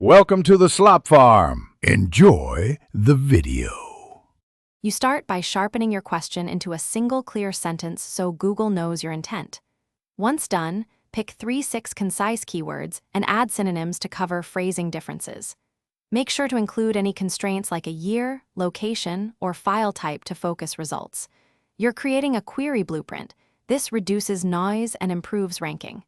Welcome to the Slop Farm. Enjoy the video. You start by sharpening your question into a single clear sentence so Google knows your intent. Once done, pick 3-6 concise keywords and add synonyms to cover phrasing differences. Make sure to include any constraints like a year, location, or file type to focus results. You're creating a query blueprint. This reduces noise and improves ranking.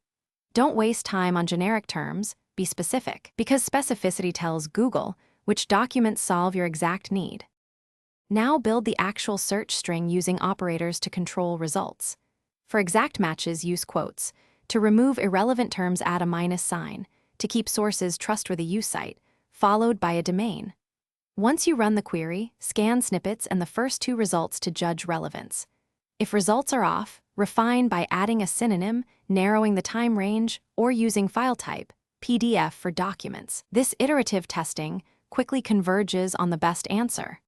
Don't waste time on generic terms. Be specific, because specificity tells Google which documents solve your exact need. Now build the actual search string using operators to control results. For exact matches, use quotes. To remove irrelevant terms, add a minus sign. To keep sources trustworthy, use cite, followed by a domain. Once you run the query, scan snippets and the first 2 results to judge relevance. If results are off, refine by adding a synonym, narrowing the time range, or using file type, PDF for documents. This iterative testing quickly converges on the best answer.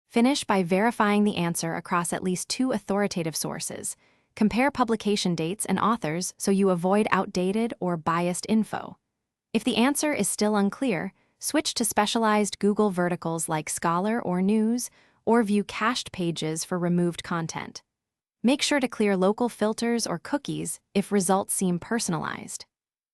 Finish by verifying the answer across at least 2 authoritative sources. Compare publication dates and authors so you avoid outdated or biased info. If the answer is still unclear, switch to specialized Google verticals like Scholar or News, or view cached pages for removed content. Make sure to clear local filters or cookies if results seem personalized.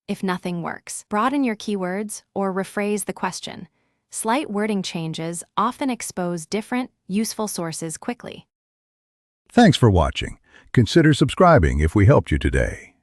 If nothing works, broaden your keywords or rephrase the question. Slight wording changes often expose different, useful sources quickly. Thanks for watching. Consider subscribing if we helped you today.